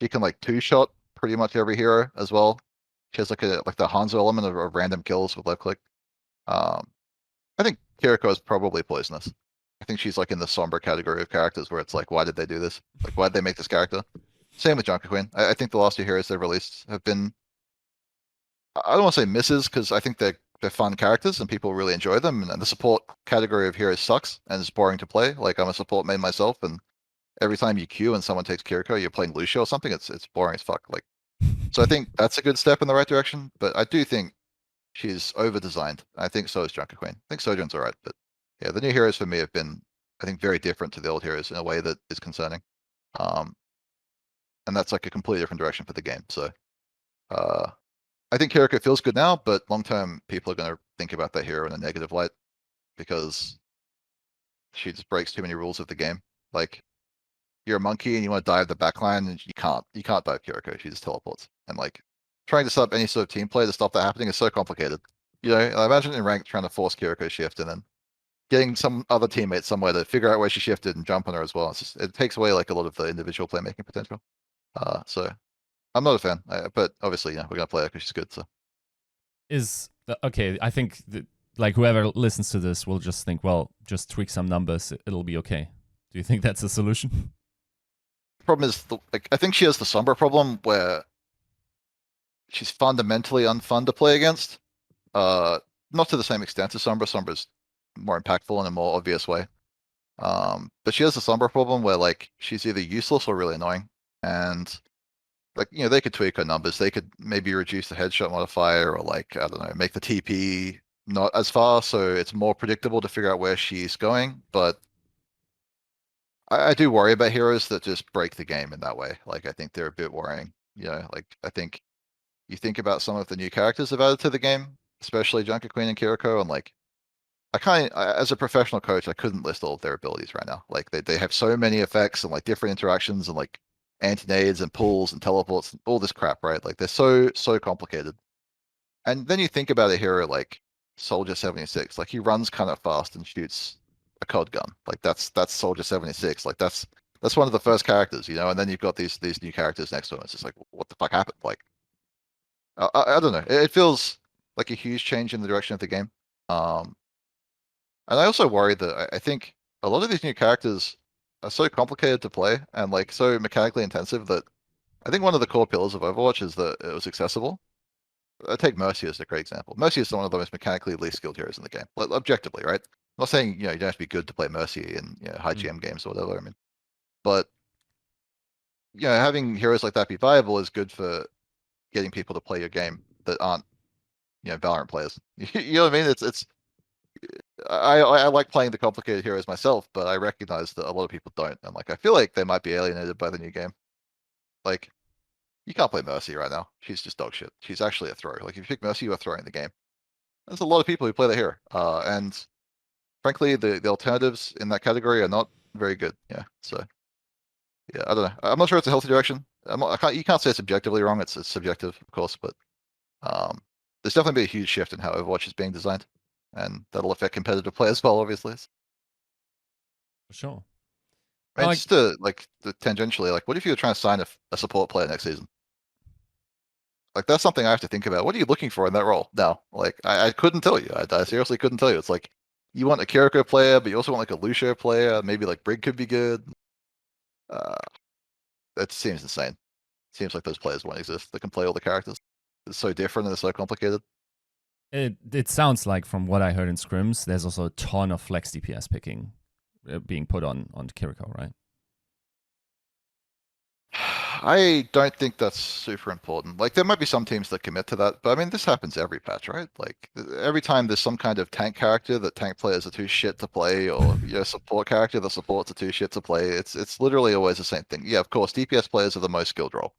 She can like two-shot pretty much every hero as well. She has like the Hanzo element of random kills with left click. I think Kiriko is probably poisonous. I think she's like in the somber category of characters where it's like, why did they do this? Like, why did they make this character? Same with Junker Queen. I think the last two heroes they've released have been, I don't want to say misses because I think they're fun characters and people really enjoy them. And the support category of heroes sucks and it's boring to play. Like I'm a support main myself, and every time you queue and someone takes Kiriko, you're playing Lucio or something. It's boring as fuck. Like, so I think that's a good step in the right direction. But I do think she's over-designed. I think so is Junker Queen. I think Sojourn's alright, but yeah, the new heroes for me have been, I think, very different to the old heroes in a way that is concerning. And that's like a completely different direction for the game. So I think Kiriko feels good now, but long term people are going to think about that hero in a negative light because she just breaks too many rules of the game. Like you're a monkey and you want to dive the backline and you can't dive Kiriko. She just teleports. And like trying to set up any sort of team play to stop that happening is so complicated. You know, I imagine in ranked trying to force Kiriko shift and then getting some other teammates somewhere to figure out where she shifted and jump on her as well. It's just, it takes away like a lot of the individual playmaking potential. So I'm not a fan, but obviously, yeah, we're gonna play her because she's good. So Is okay. I think that, like, whoever listens to this will just think, well, just tweak some numbers, it'll be okay. Do you think that's a solution? problem is, like, I think she has the Sombra problem where she's fundamentally unfun to play against. Not to the same extent as Sombra. Sombra's more impactful in a more obvious way. But she has the Sombra problem where like she's either useless or really annoying. And like, you know, they could tweak her numbers. They could maybe reduce the headshot modifier or like, I don't know, make the TP not as far so it's more predictable to figure out where she's going. But I do worry about heroes that just break the game in that way. Like I think they're a bit worrying. You know, like I think you think about some of the new characters they've added to the game, especially Junker Queen and Kiriko, and like as a professional coach, I couldn't list all of their abilities right now. Like they have so many effects and like different interactions and like anti-nades and pulls and teleports and all this crap, right? Like they're so complicated. And then you think about a hero like Soldier 76, like he runs kind of fast and shoots a COD gun. Like that's Soldier 76. Like that's one of the first characters, you know. And then you've got these new characters next to him. It's just like, what the fuck happened? Like I don't know. It feels like a huge change in the direction of the game. Um, and I also worry that I think a lot of these new characters are so complicated to play and like so mechanically intensive that I think one of the core pillars of Overwatch is that it was accessible. I take Mercy as a great example. Mercy is one of the most mechanically least skilled heroes in the game, like, objectively, right? I'm not saying, you know, you don't have to be good to play Mercy in, you know, high GM games or whatever. I mean, but you know, having heroes like that be viable is good for getting people to play your game that aren't, you know, Valorant players. You know what I mean? It's I like playing the complicated heroes myself, but I recognize that a lot of people don't, and like I feel like they might be alienated by the new game. Like you can't play Mercy right now; she's just dog shit. She's actually a throw. Like if you pick Mercy, you are throwing the game. There's a lot of people who play the hero, and frankly, the alternatives in that category are not very good. Yeah, so yeah, I don't know. I'm not sure it's a healthy direction. I can't. You can't say it's objectively wrong. It's subjective, of course, but there's definitely been a huge shift in how Overwatch is being designed, and that'll affect competitive play as well, obviously. For sure. I mean, Like, just to tangentially, like, what if you were trying to sign a support player next season? Like, that's something I have to think about. What are you looking for in that role? No, like, I couldn't tell you. I seriously couldn't tell you. It's like you want a Kiriko player, but you also want like a Lucio player. Maybe like Brig could be good. Uh, that seems insane. Seems like those players won't exist that can play all the characters. It's so different and it's so complicated. it sounds like from what I heard in scrims, there's also a ton of flex DPS picking being put on Kiriko, right? I don't think that's super important. Like, there might be some teams that commit to that, but I mean, this happens every patch, right? Like, every time there's some kind of tank character that tank players are too shit to play, or you know, support character that supports are too shit to play. It's literally always the same thing. Yeah, of course, DPS players are the most skilled role.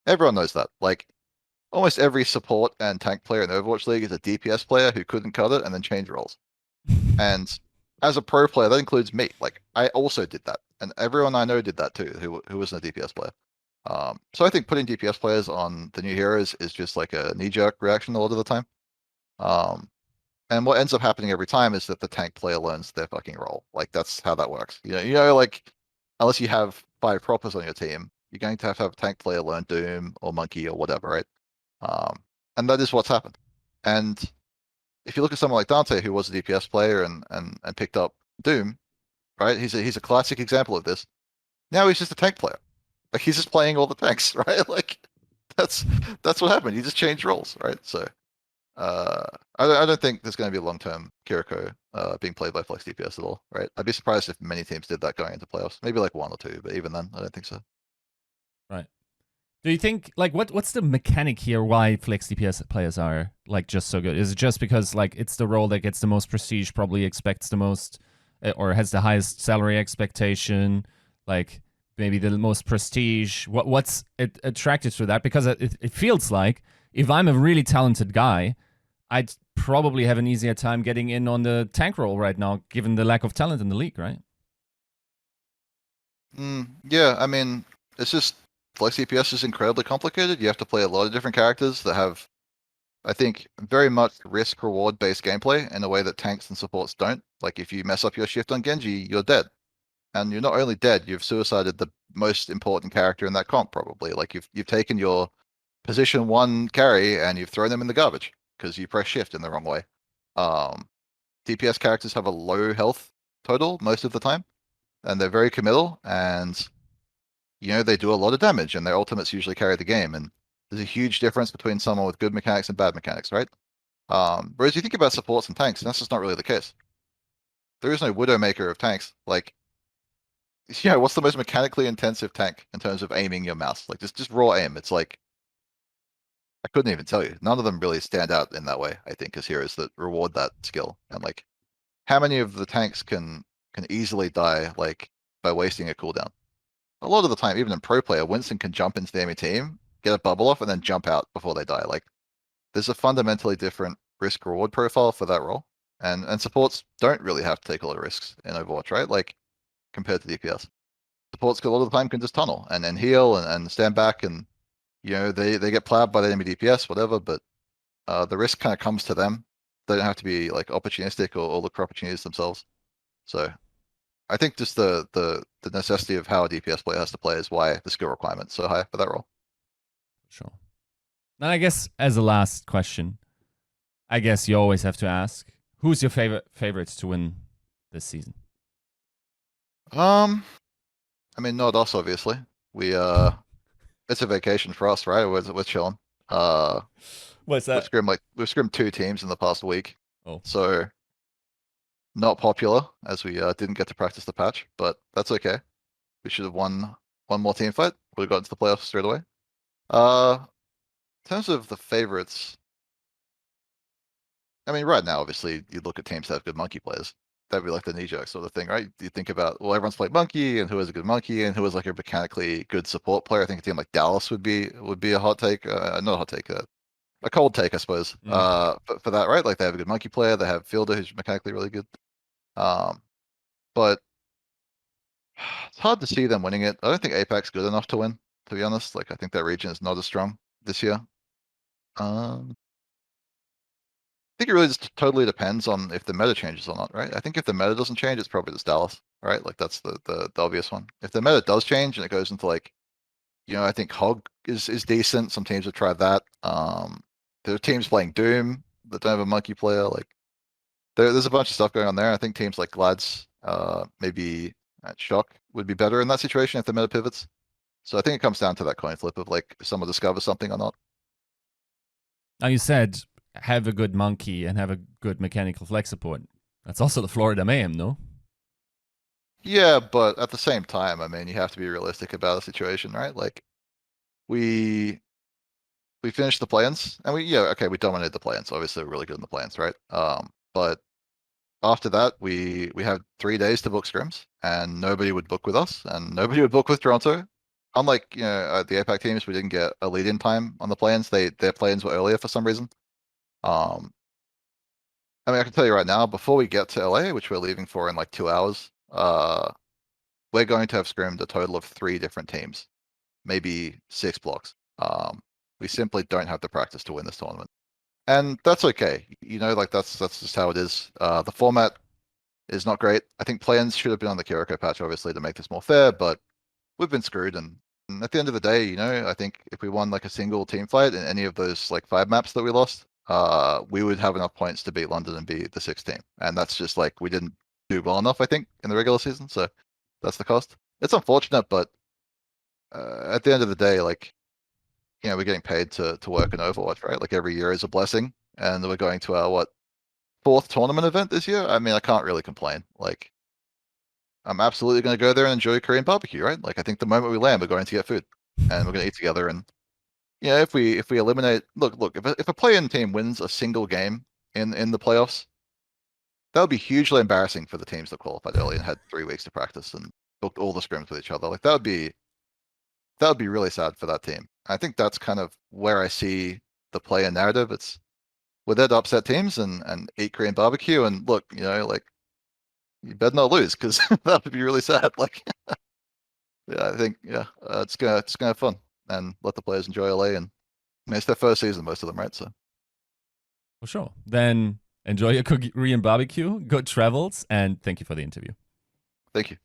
Everyone knows that. Like, almost every support and tank player in Overwatch League is a DPS player who couldn't cut it and then change roles. And as a pro player, that includes me. Like, I also did that, and everyone I know did that too, who wasn't a DPS player. So I think putting DPS players on the new heroes is just like a knee-jerk reaction a lot of the time. And what ends up happening every time is that the tank player learns their fucking role. Like that's how that works. You know, like unless you have 5 proppers on your team, you're going to have a tank player learn Doom or Monkey or whatever, right? And that is what's happened. And if you look at someone like Dante, who was a DPS player and picked up Doom, right? He's a classic example of this. Now he's just a tank player. Like he's just playing all the tanks, right? Like that's what happened. He just changed roles, right? So I don't think there's going to be a long-term Kiriko being played by Flex DPS at all, right? I'd be surprised if many teams did that going into playoffs. Maybe like 1 or 2, but even then, I don't think so. Right. Do you think like what's the mechanic here? Why flex DPS players are like just so good? Is it just because like it's the role that gets the most prestige, probably expects the most, or has the highest salary expectation? Like maybe the most prestige. What's attracted to that? Because it feels like if I'm a really talented guy, I'd probably have an easier time getting in on the tank role right now, given the lack of talent in the league, right? Yeah, I mean, it's just Flex DPS is incredibly complicated. You have to play a lot of different characters that have I think very much risk reward based gameplay in a way that tanks and supports don't. Like if you mess up your shift on Genji, you're dead. And you're not only dead, you've suicided the most important character in that comp, probably. Like you've taken your position 1 carry and you've thrown them in the garbage because you press shift in the wrong way. DPS characters have a low health total most of the time, and they're very committal, and they do a lot of damage, and their ultimates usually carry the game. And there's a huge difference between someone with good mechanics and bad mechanics, right? Whereas you think about supports and tanks, and that's just not really the case. There is no Widowmaker of tanks. Like, what's the most mechanically intensive tank in terms of aiming your mouse? Like, just raw aim. It's like, I couldn't even tell you. None of them really stand out in that way, I think, as heroes that reward that skill. And like, how many of the tanks can easily die, like, by wasting a cooldown? A lot of the time, even in pro player, Winston can jump into the enemy team, get a bubble off, and then jump out before they die. Like, there's a fundamentally different risk reward profile for that role. And supports don't really have to take a lot of risks in Overwatch, right? Like, compared to DPS. Supports a lot of the time can just tunnel and then heal and stand back, and they get plowed by the enemy DPS, whatever, but the risk kind of comes to them. They don't have to be like opportunistic or look for opportunities themselves. So I think just the necessity of how a DPS player has to play is why the skill requirement's so high for that role. Sure. Now, I guess as a last question, I guess you always have to ask, who's your favorites to win this season? I mean, not us, obviously. We it's a vacation for us, right? We're chilling. What's that? We've scrimmed 2 teams in the past week. Oh. So not popular, as we didn't get to practice the patch, but that's okay. We should have won one more team fight. Would have got into the playoffs straight away. In terms of the favorites, I mean, right now, obviously, you look at teams that have good monkey players. That'd be like the knee-jerk sort of thing, right? You think about, well, everyone's played monkey, and who is a good monkey, and who is like a mechanically good support player. I think a team like Dallas would be a hot take. Not a hot take, a cold take, I suppose. For that, right? Like they have a good monkey player, they have Fielder who's mechanically really good. But it's hard to see them winning it. I don't think APAC's good enough to win, to be honest. Like I think that region is not as strong this year. I think it really just totally depends on if the meta changes or not, right? I think if the meta doesn't change, it's probably just Dallas, right? Like that's the obvious one. If the meta does change and it goes into like, I think Hog is decent. Some teams have tried that. There are teams playing Doom that don't have a monkey player. Like there's a bunch of stuff going on there. I think teams like Glads, maybe at Shock would be better in that situation if the meta pivots. So I think it comes down to that coin flip of like if someone discovers something or not. Now you said have a good monkey and have a good mechanical flex support. That's also the Florida Mayhem, no? Yeah, but at the same time, I mean, you have to be realistic about the situation, right? Like we finished the plans and we dominated the plans. Obviously, we're really good in the plans, right? But after that, we had 3 days to book scrims, and nobody would book with us, and nobody would book with Toronto. Unlike the APAC teams, we didn't get a lead-in time on the plans. Their plans were earlier for some reason. I mean, I can tell you right now, before we get to LA, which we're leaving for in like 2 hours, we're going to have scrimmed a total of 3 different teams, maybe 6 blocks. We simply don't have the practice to win this tournament, and that's okay. Like that's just how it is. The format is not great. I think plans should have been on the Kiriko patch, obviously, to make this more fair, but we've been screwed. And at the end of the day, I think if we won like a single team fight in any of those like 5 maps that we lost, we would have enough points to beat London and be the 6th team. And that's just like we didn't do well enough, I think, in the regular season. So that's the cost. It's unfortunate, but at the end of the day, like, we're getting paid to work in Overwatch, right? Like every year is a blessing, and we're going to our 4th tournament event this year. I mean, I can't really complain. Like, I'm absolutely going to go there and enjoy Korean barbecue, right? Like, I think the moment we land, we're going to get food, and we're going to eat together. And if we eliminate, look, if a play-in team wins a single game in the playoffs, that would be hugely embarrassing for the teams that qualified early and had 3 weeks to practice and booked all the scrims with each other. Like that would be really sad for that team. I think that's kind of where I see the play-in narrative. It's we're there to upset teams and eat Korean barbecue. And look, like you better not lose because that would be really sad. Like, yeah, I think it's gonna have fun and let the players enjoy LA. And I mean, it's their first season, most of them, right? So For sure. Then enjoy your Korean barbecue, good travels, and thank you for the interview. Thank you.